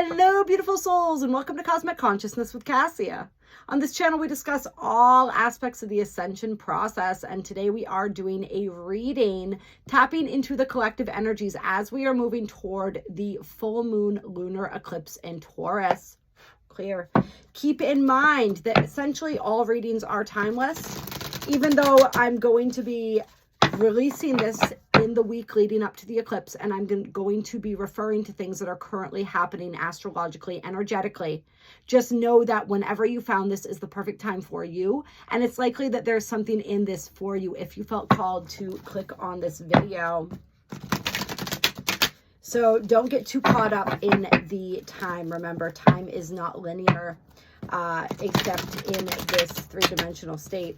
Hello, beautiful souls, and welcome to Cosmic Consciousness with Kassia. On this channel, we discuss all aspects of the ascension process, and today we are doing a reading, tapping into the collective energies as we are moving toward the full moon lunar eclipse in Taurus. Clear. Keep in mind that essentially all readings are timeless, even though I'm going to be releasing this in the week leading up to the eclipse, and I'm going to be referring to things that are currently happening astrologically, energetically. Just know that whenever you found this is the perfect time for you, and it's likely that there's something in this for you if you felt called to click on this video. So don't get too caught up in the time. Remember, time is not linear, except in this three-dimensional state.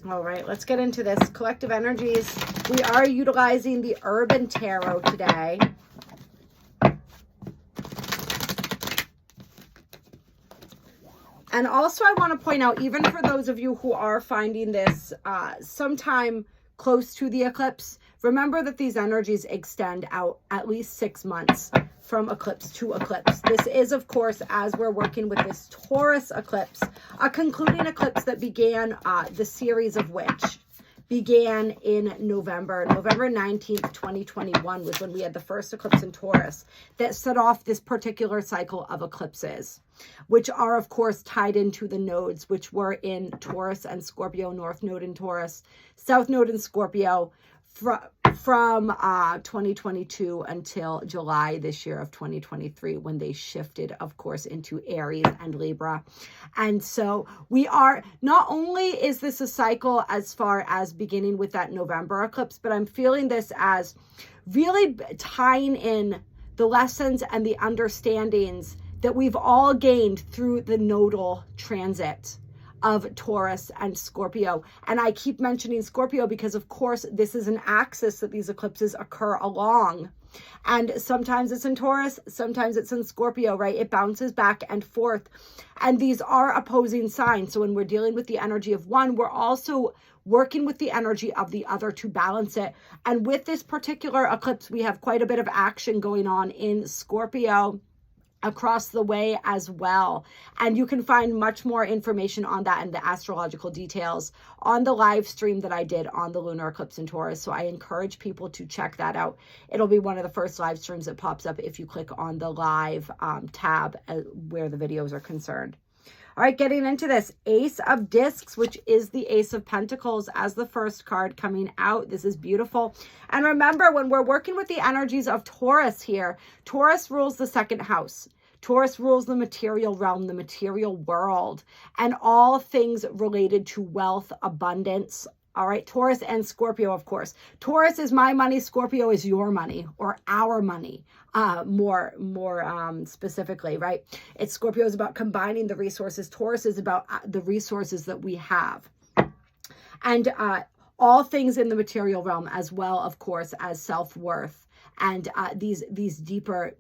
All right, let's get into this. Collective energies. We are utilizing the Urban Tarot today. And also I want to point out, even for those of you who are finding this sometime close to the eclipse, remember that these energies extend out at least 6 months from eclipse to eclipse. This is, of course, as we're working with this Taurus eclipse, a concluding eclipse that began, the series of which began in November 19th, 2021 was when we had the first eclipse in Taurus that set off this particular cycle of eclipses, which are, of course, tied into the nodes, which were in Taurus and Scorpio, North Node in Taurus, South Node in Scorpio, from 2022 until July this year of 2023, when they shifted, of course, into Aries and Libra. And so we are, not only is this a cycle as far as beginning with that November eclipse, but I'm feeling this as really tying in the lessons and the understandings that we've all gained through the nodal transit of Taurus and Scorpio. And I keep mentioning Scorpio because, of course, this is an axis that these eclipses occur along. And sometimes it's in Taurus, sometimes it's in Scorpio, right? It bounces back and forth. And these are opposing signs. So when we're dealing with the energy of one, we're also working with the energy of the other to balance it. And with this particular eclipse, we have quite a bit of action going on in Scorpio across the way as well. And you can find much more information on that and the astrological details on the live stream that I did on the lunar eclipse in Taurus. So I encourage people to check that out. It'll be one of the first live streams that pops up if you click on the live tab where the videos are concerned. All right, getting into this, Ace of Discs, which is the Ace of Pentacles as the first card coming out. This is beautiful. And remember, when we're working with the energies of Taurus here, Taurus rules the second house. Taurus rules the material realm, the material world, and all things related to wealth, abundance. All right, Taurus and Scorpio, of course. Taurus is my money, Scorpio is your money, or our money, more specifically, right? It's Scorpio is about combining the resources. Taurus is about the resources that we have. And all things in the material realm, as well, of course, as self-worth. And these deeper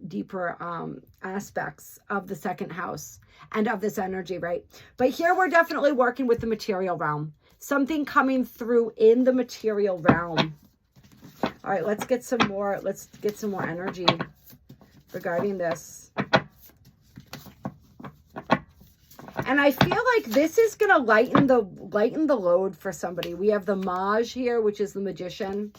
aspects of the second house and of this energy, right? But here we're definitely working with the material realm. Something coming through in the material realm. All right, let's get some more energy regarding this. And I feel like this is gonna lighten the load for somebody. We have the Mage here, which is the Magician.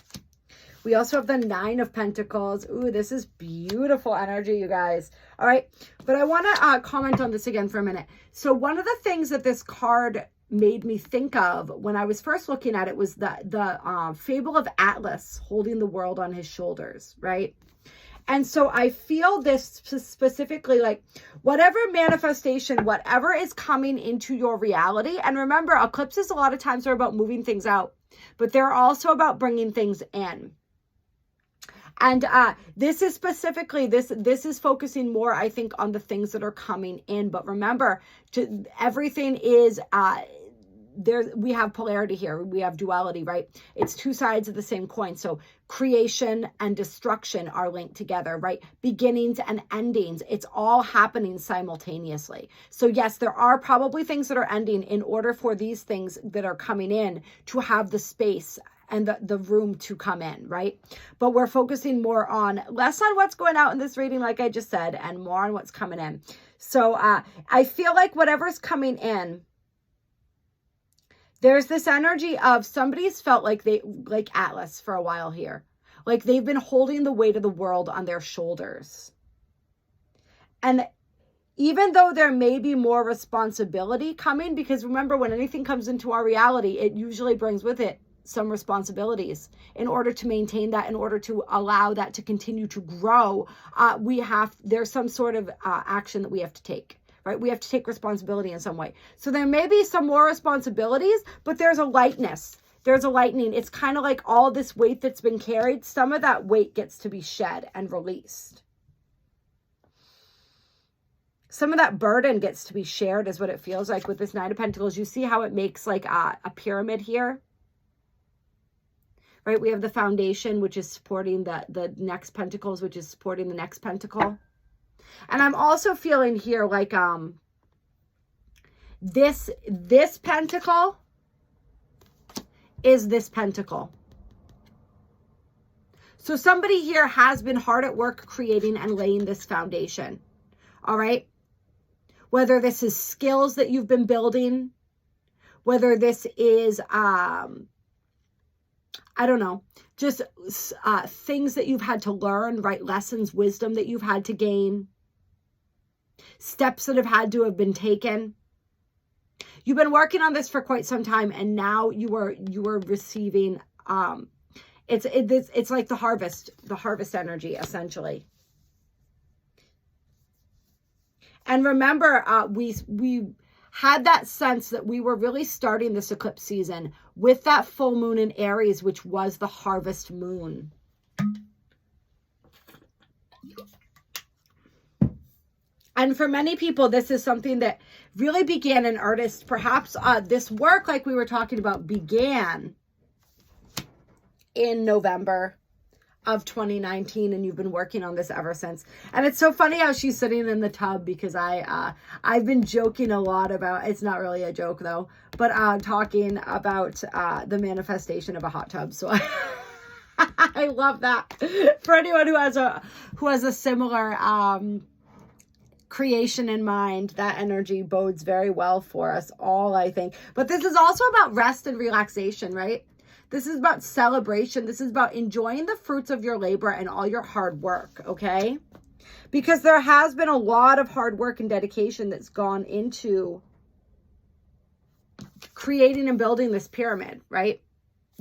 We also have the Nine of Pentacles. Ooh, this is beautiful energy, you guys. All right, but I want to comment on this again for a minute. So one of the things that this card made me think of when I was first looking at it was the fable of Atlas holding the world on his shoulders, right? And so I feel this specifically, like whatever manifestation, whatever is coming into your reality. And remember, eclipses a lot of times are about moving things out, but they're also about bringing things in. And this is specifically, this is focusing more, I think, on the things that are coming in. But remember, everything is, we have polarity here. We have duality, right? It's two sides of the same coin. So creation and destruction are linked together, right? Beginnings and endings. It's all happening simultaneously. So yes, there are probably things that are ending in order for these things that are coming in to have the space and the room to come in, right? But we're focusing less on what's going out in this reading, like I just said, and more on what's coming in. So I feel like whatever's coming in, there's this energy of somebody's felt like like Atlas for a while here. Like they've been holding the weight of the world on their shoulders. And even though there may be more responsibility coming, because remember, when anything comes into our reality, it usually brings with it some responsibilities. In order to maintain that, in order to allow that to continue to grow, there's some sort of action that we have to take. Right? We have to take responsibility in some way. So there may be some more responsibilities, but there's a lightness. There's a lightening. It's kind of like all this weight that's been carried. Some of that weight gets to be shed and released. Some of that burden gets to be shared is what it feels like with this Nine of Pentacles. You see how it makes like a pyramid here? Right? We have the foundation, which is supporting the next pentacles, which is supporting the next pentacle. And I'm also feeling here like this pentacle is this pentacle. So somebody here has been hard at work creating and laying this foundation. All right? Whether this is skills that you've been building, whether this is I don't know, just things that you've had to learn, right? Lessons, wisdom that you've had to gain. Steps that have had to have been taken. You've been working on this for quite some time, and now you are receiving. It's like the harvest energy essentially. And remember, we had that sense that we were really starting this eclipse season with that full moon in Aries, which was the harvest moon. And for many people, this is something that really began in earnest. Perhaps this work, like we were talking about, began in November of 2019, and you've been working on this ever since. And it's so funny how she's sitting in the tub, because I've been joking a lot about, it's not really a joke though, but talking about the manifestation of a hot tub. So I love that. For anyone who has a similar creation in mind, that energy bodes very well for us all, I think. But this is also about rest and relaxation, right? This is about celebration. This is about enjoying the fruits of your labor and all your hard work, okay? Because there has been a lot of hard work and dedication that's gone into creating and building this pyramid, right?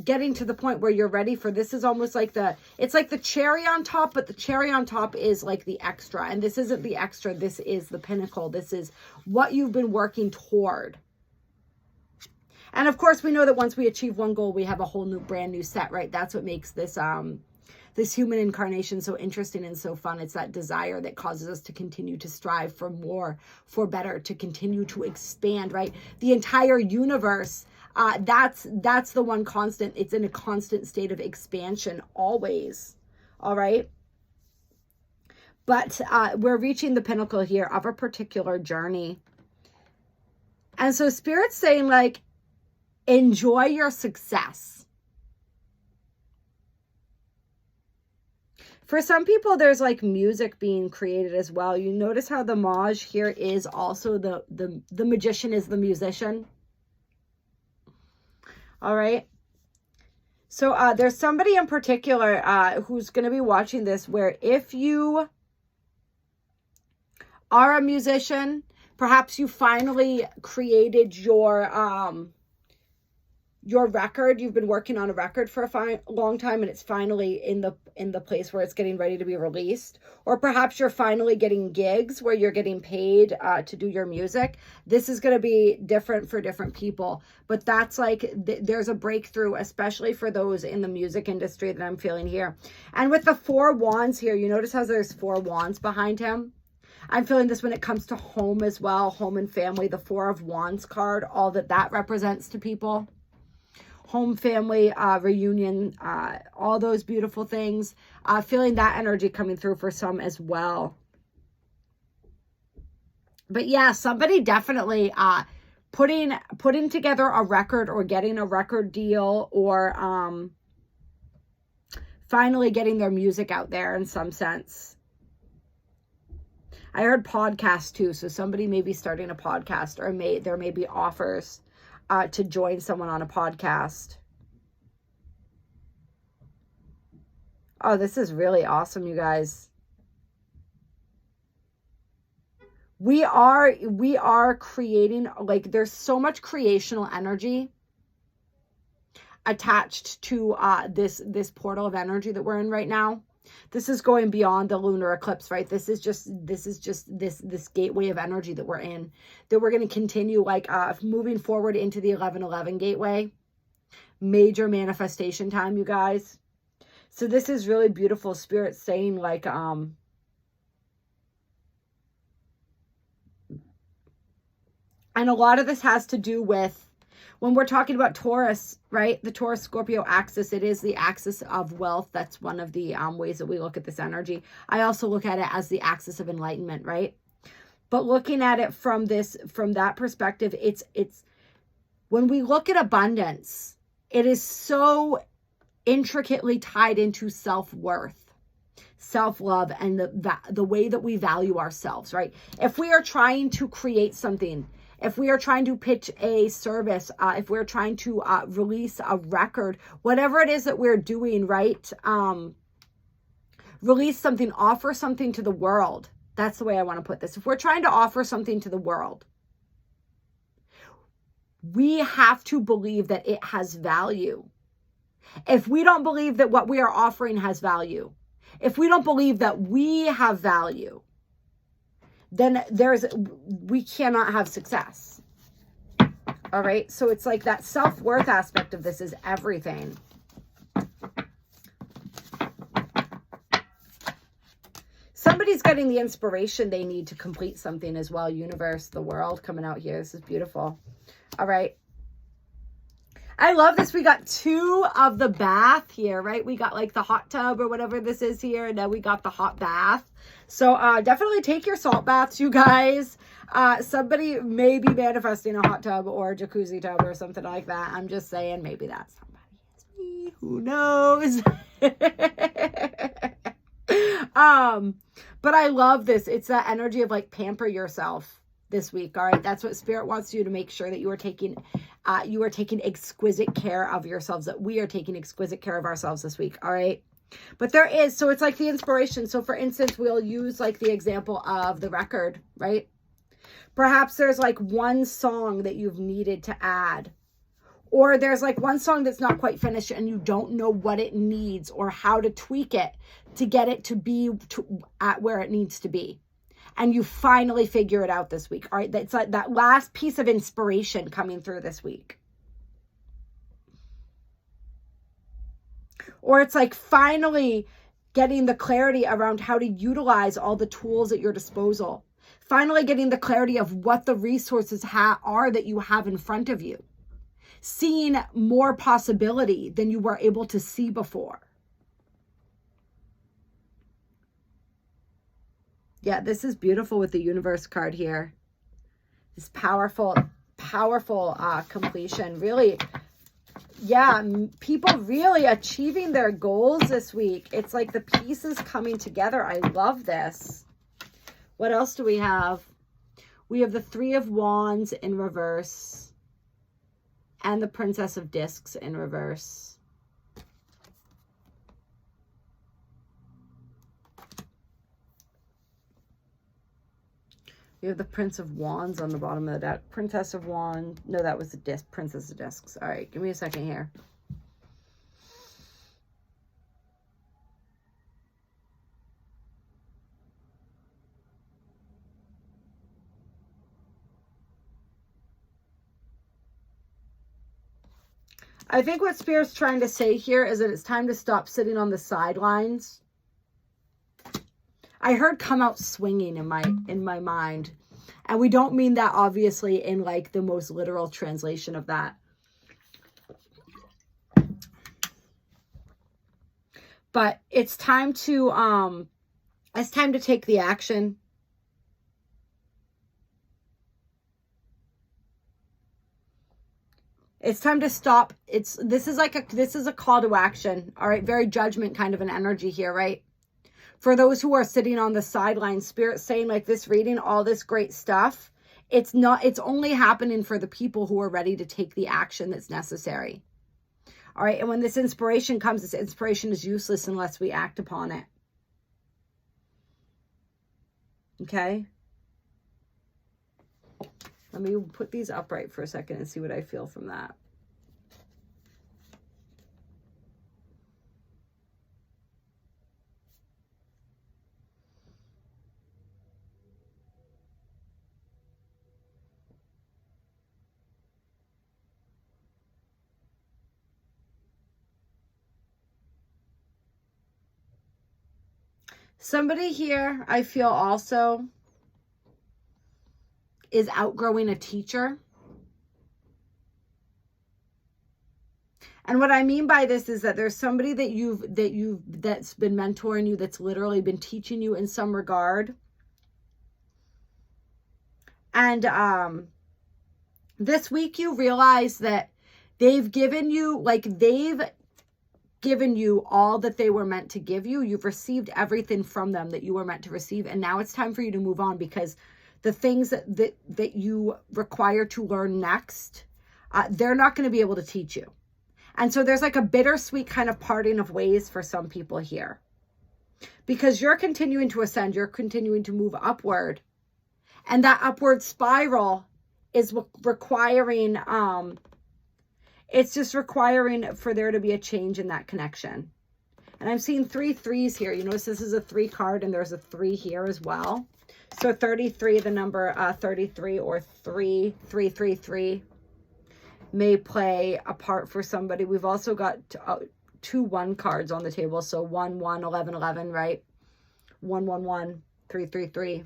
Getting to the point where you're ready for this is almost like it's like the cherry on top, but the cherry on top is like the extra. And this isn't the extra. This is the pinnacle. This is what you've been working toward. And of course, we know that once we achieve one goal, we have a whole brand new set, right? That's what makes this this human incarnation so interesting and so fun. It's that desire that causes us to continue to strive for more, for better, to continue to expand, right? The entire universe, that's the one constant. It's in a constant state of expansion always. All right. But we're reaching the pinnacle here of a particular journey. And so Spirit's saying, like, enjoy your success. For some people, there's like music being created as well. You notice how the Maj here is also the magician is the musician. All right. So there's somebody in particular who's going to be watching this, where if you are a musician, perhaps you finally created your record. You've been working on a record for a long time, and it's finally in the place where it's getting ready to be released. Or perhaps you're finally getting gigs where you're getting paid to do your music. This is going to be different for different people, but that's like there's a breakthrough, especially for those in the music industry, that I'm feeling here. And with the 4 wands here, you notice how there's 4 wands behind him. I'm feeling this when it comes to home as well, home and family. The 4 of wands card, all that represents to people. Home, family, reunion, all those beautiful things. Feeling that energy coming through for some as well. But yeah, somebody definitely putting together a record, or getting a record deal, or finally getting their music out there in some sense. I heard podcast too, so somebody may be starting a podcast, or there may be offers to join someone on a podcast. Oh, this is really awesome, you guys. We are creating, like, there's so much creational energy attached to this portal of energy that we're in right now. This is going beyond the lunar eclipse, right? This is just this gateway of energy that we're in, that we're going to continue, like, moving forward into the 11/11 gateway. Major manifestation time, you guys. So this is really beautiful. Spirit saying, like, and a lot of this has to do with, when we're talking about Taurus, right? The Taurus Scorpio axis, it is the axis of wealth. That's one of the ways that we look at this energy. I also look at it as the axis of enlightenment, right? But looking at it from that perspective, it's when we look at abundance, it is so intricately tied into self-worth, self-love, and the way that we value ourselves, right? If we are trying to create something, if we are trying to pitch a service, if we're trying to release a record, whatever it is that we're doing, right? Release something, offer something to the world. That's the way I want to put this. If we're trying to offer something to the world, we have to believe that it has value. If we don't believe that what we are offering has value, if we don't believe that we have value, then we cannot have success. All right. So it's like that self-worth aspect of this is everything. Somebody's getting the inspiration they need to complete something as well. Universe, the world coming out here. This is beautiful. All right. I love this. We got 2 of the bath here, right? We got like the hot tub or whatever this is here. And then we got the hot bath. So definitely take your salt baths, you guys. Somebody may be manifesting a hot tub or a jacuzzi tub or something like that. I'm just saying, maybe that somebody is me. Who knows? But I love this. It's that energy of, like, pamper yourself this week. All right. That's what Spirit wants you to make sure that you are taking exquisite care of yourselves, that we are taking exquisite care of ourselves this week. All right. But there is, so it's like the inspiration. So for instance, we'll use like the example of the record, right? Perhaps there's like one song that you've needed to add, or there's like one song that's not quite finished and you don't know what it needs or how to tweak it to get it to be at where it needs to be. And you finally figure it out this week. All right. That's like that last piece of inspiration coming through this week. Or it's like finally getting the clarity around how to utilize all the tools at your disposal. Finally getting the clarity of what the resources are that you have in front of you. Seeing more possibility than you were able to see before. Yeah, this is beautiful with the universe card here. This powerful, powerful completion. Really, yeah, people really achieving their goals this week. It's like the pieces coming together. I love this. What else do we have? We have the 3 of Wands in reverse and the Princess of Discs in reverse. We have the Prince of Wands on the bottom of the deck. Princess of Wands. No, that was the disc. Princess of Discs. All right, give me a second here. I think what Spirit's trying to say here is that it's time to stop sitting on the sidelines. I heard come out swinging in my mind. And we don't mean that obviously in like the most literal translation of that. But it's time to take the action. It's time to stop. This is a call to action. All right. Very judgment kind of an energy here, right? For those who are sitting on the sidelines, Spirit saying like this, reading all this great stuff. It's only happening for the people who are ready to take the action that's necessary. All right. And when this inspiration comes, this inspiration is useless unless we act upon it. Okay. Let me put these upright for a second and see what I feel from that. Somebody here, I feel also, is outgrowing a teacher. And what I mean by this is that there's somebody that's been mentoring you, that's literally been teaching you in some regard. And this week you realize that they've given you all that they were meant to give you. You've received everything from them that you were meant to receive. And now it's time for you to move on, because the things that you require to learn next, they're not going to be able to teach you. And so there's like a bittersweet kind of parting of ways for some people here, because you're continuing to ascend, you're continuing to move upward. And that upward spiral is requiring, it's just requiring for there to be a change in that connection. And I'm seeing 3 threes here. You notice this is a 3 card and there's a 3 here as well. So 33, the number 33 or 3 may play a part for somebody. We've also got 2 1 cards on the table. So 1 1 11 11, right? 1 1 1 3 3 3.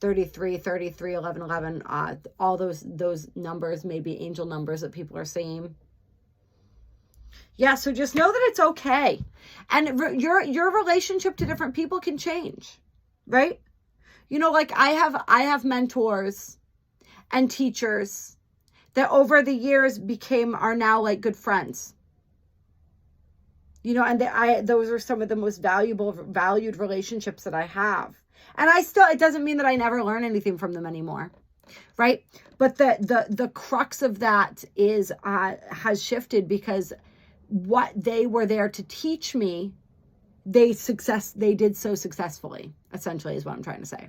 33, 33, 11, 11, all those numbers may be angel numbers that people are saying. Yeah, so just know that it's okay. And your relationship to different people can change, right? You know, like I have mentors and teachers that over the years are now like good friends. You know, and those are some of the most valued relationships that I have. And it doesn't mean that I never learn anything from them anymore, right? But the crux of that has shifted, because what they were there to teach me, they did so successfully, essentially, is what I'm trying to say.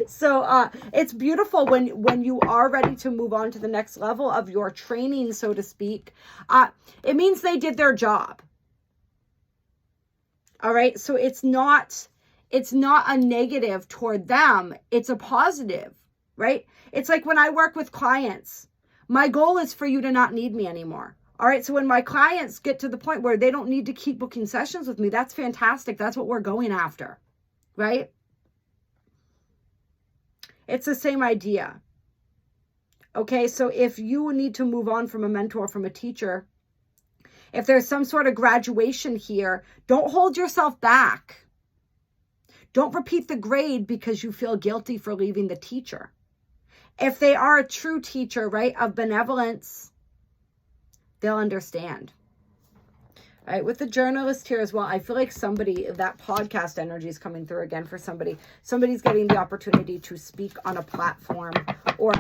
So it's beautiful when you are ready to move on to the next level of your training, so to speak. It means they did their job. All right. So it's not a negative toward them. It's a positive, right? It's like when I work with clients, my goal is for you to not need me anymore. All right. So when my clients get to the point where they don't need to keep booking sessions with me, that's fantastic. That's what we're going after, right? It's the same idea. Okay. So if you need to move on from a mentor, from a teacher, if there's some sort of graduation here, don't hold yourself back. Don't repeat the grade because you feel guilty for leaving the teacher. If they are a true teacher, right, of benevolence, they'll understand. All right, with the journalist here as well, I feel like that podcast energy is coming through again for somebody. Somebody's getting the opportunity to speak on a platform, or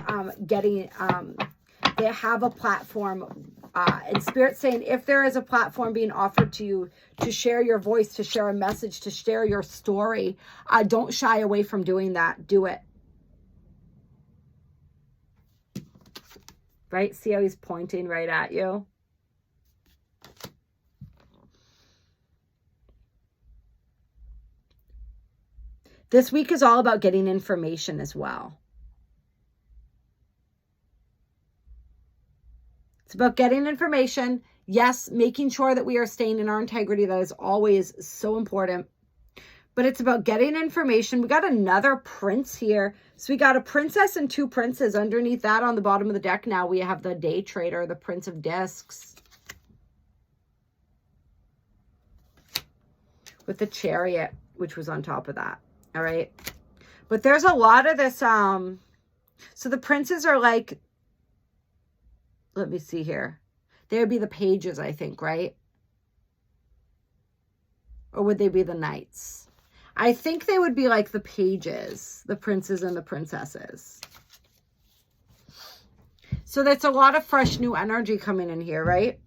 they have a platform, and Spirit saying, if there is a platform being offered to you to share your voice, to share a message, to share your story, don't shy away from doing that. Do it. Right? See how he's pointing right at you? This week is all about getting information as well. It's about getting information. Yes, making sure that we are staying in our integrity. That is always so important. But it's about getting information. We got another prince here. So we got a princess and 2 princes. Underneath that, on the bottom of the deck now, we have the day trader, the Prince of Discs, with the Chariot, which was on top of that. All right. But there's a lot of this So the princes are like, let me see here. They would be the pages, I think, right? Or would they be the knights? I think they would be like the pages, the princes and the princesses. So that's a lot of fresh new energy coming in here, right?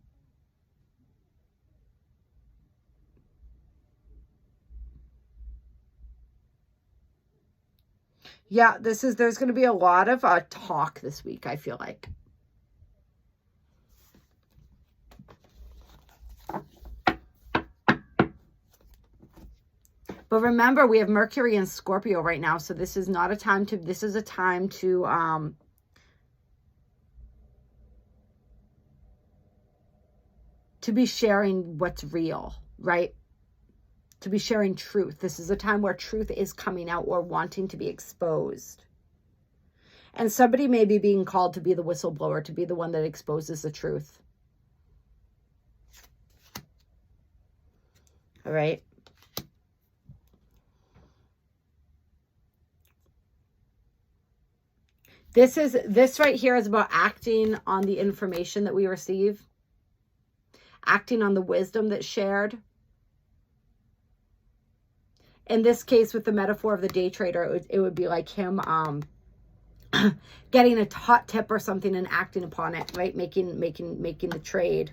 Yeah, there's going to be a lot of talk this week, I feel like. But remember, we have Mercury in Scorpio right now, so this is not a time to, this is a time to be sharing what's real, right? To be sharing truth. This is a time where truth is coming out or wanting to be exposed. And somebody may be being called to be the whistleblower, to be the one that exposes the truth. All right. This right here is about acting on the information that we receive. Acting on the wisdom that's shared. In this case, with the metaphor of the day trader, it would be like him getting a hot tip or something and acting upon it, right? Making the trade.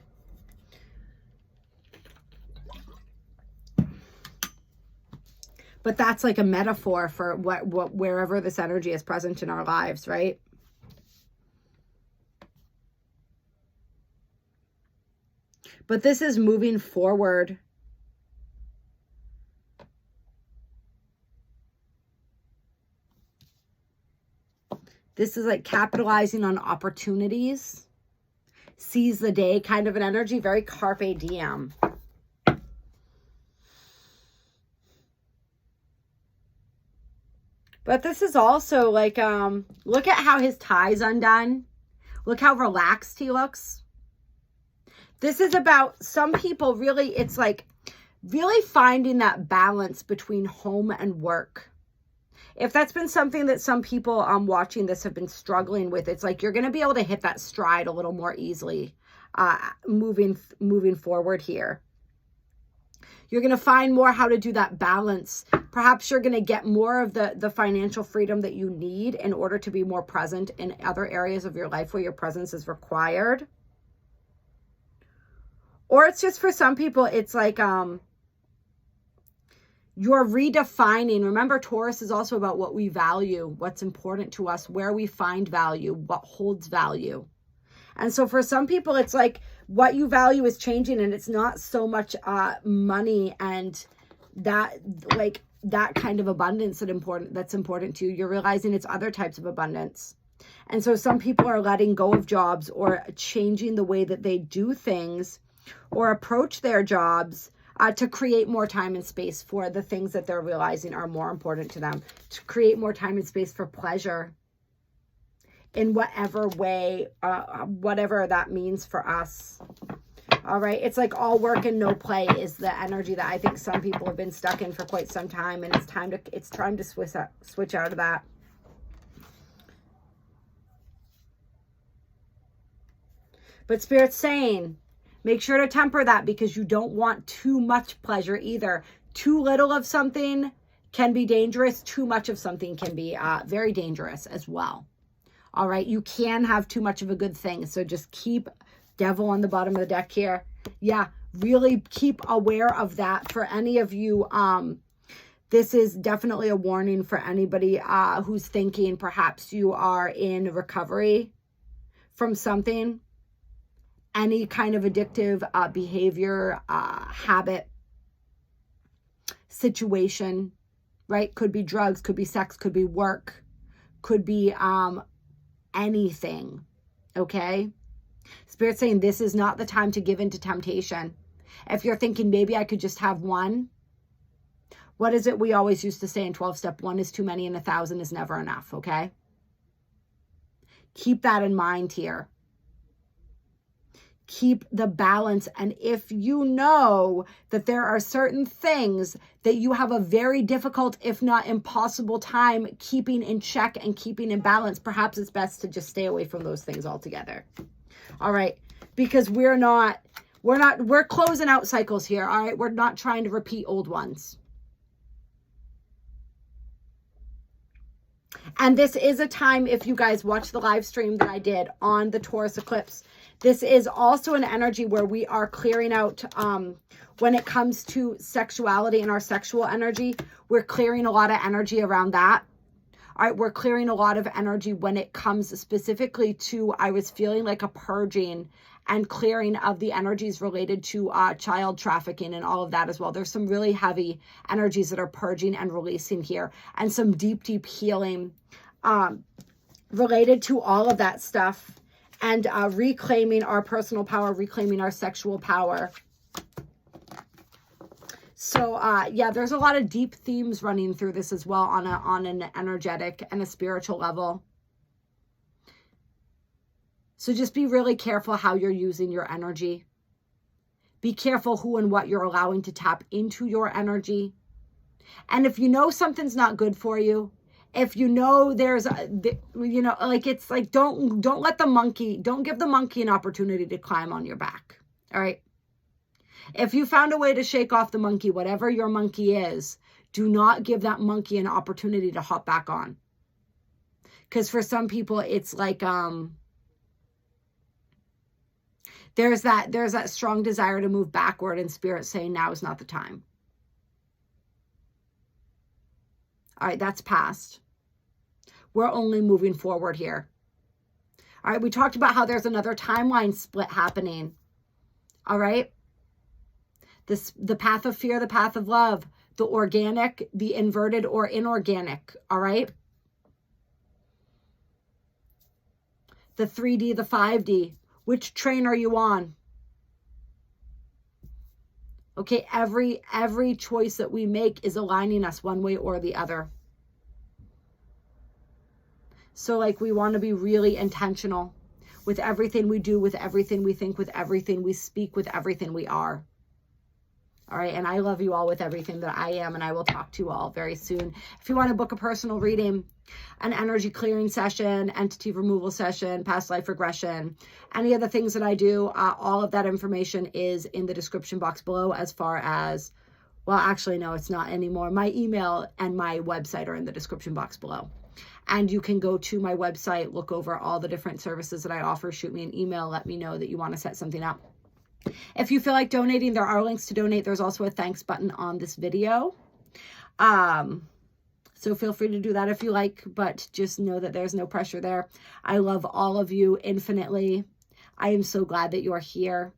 But that's like a metaphor for wherever this energy is present in our lives, right? But this is moving forward. This is like capitalizing on opportunities. Seize the day kind of an energy. Very carpe diem. But this is also like, look at how his tie's undone. Look how relaxed he looks. This is about some people really, it's like really finding that balance between home and work. If that's been something that some people watching this have been struggling with, it's like you're going to be able to hit that stride a little more easily moving forward here. You're going to find more how to do that balance. Perhaps you're going to get more of the financial freedom that you need in order to be more present in other areas of your life where your presence is required. Or it's just for some people, it's like you're redefining. Remember, Taurus is also about what we value, what's important to us, where we find value, what holds value. And so for some people, it's like what you value is changing, and it's not so much money and that like that kind of abundance that's important to you. You're realizing it's other types of abundance. And so some people are letting go of jobs or changing the way that they do things or approach their jobs to create more time and space for the things that they're realizing are more important to them, to create more time and space for pleasure in whatever way, whatever that means for us. All right. It's like all work and no play is the energy that I think some people have been stuck in for quite some time. And it's time to switch out of that. But Spirit's saying, make sure to temper that, because you don't want too much pleasure either. Too little of something can be dangerous. Too much of something can be very dangerous as well. All right. You can have too much of a good thing. So just keep devil on the bottom of the deck here. Yeah. Really keep aware of that. For any of you, this is definitely a warning for anybody who's thinking perhaps you are in recovery from something. Any kind of addictive behavior, habit, situation, right? Could be drugs, could be sex, could be work, could be anything, okay? Spirit's saying this is not the time to give in to temptation. If you're thinking maybe I could just have one, what is it we always used to say in 12-step? One is too many and 1,000 is never enough, okay? Keep that in mind here. keep the balance. And if you know that there are certain things that you have a very difficult, if not impossible time keeping in check and keeping in balance, perhaps it's best to just stay away from those things altogether. All right. Because we're closing out cycles here. All right. We're not trying to repeat old ones. And this is a time, if you guys watch the live stream that I did on the Taurus eclipse, this is also an energy where we are clearing out, when it comes to sexuality and our sexual energy, we're clearing a lot of energy around that. All right, we're clearing a lot of energy when it comes specifically to, I was feeling like a purging and clearing of the energies related to child trafficking and all of that as well. There's some really heavy energies that are purging and releasing here, and some deep, deep healing related to all of that stuff, and reclaiming our personal power, reclaiming our sexual power. So yeah, there's a lot of deep themes running through this as well on an energetic and a spiritual level. So just be really careful how you're using your energy. Be careful who and what you're allowing to tap into your energy. And if you know something's not good for you, if you know there's, like, it's like, don't let the monkey, don't give the monkey an opportunity to climb on your back. All right. If you found a way to shake off the monkey, whatever your monkey is, do not give that monkey an opportunity to hop back on. Because for some people, it's like, there's that strong desire to move backward, and Spirit saying now is not the time. All right, that's past. We're only moving forward here. All right, we talked about how there's another timeline split happening. All right. The path of fear, the path of love, the organic, the inverted or inorganic. All right. The 3D, the 5D. Which train are you on? Okay, every choice that we make is aligning us one way or the other. So like, we want to be really intentional with everything we do, with everything we think, with everything we speak, with everything we are. All right, and I love you all with everything that I am, and I will talk to you all very soon. If you want to book a personal reading, an energy clearing session, entity removal session, past life regression, any of the things that I do, all of that information is in the description box below, as far as, well, actually, no, it's not anymore. My email and my website are in the description box below. And you can go to my website, look over all the different services that I offer, shoot me an email, let me know that you want to set something up. If you feel like donating, there are links to donate. There's also a thanks button on this video. So feel free to do that if you like, but just know that there's no pressure there. I love all of you infinitely. I am so glad that you're here.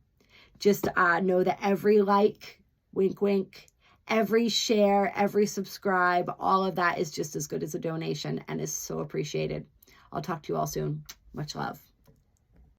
Just know that every like, wink, wink, every share, every subscribe, all of that is just as good as a donation and is so appreciated. I'll talk to you all soon. Much love.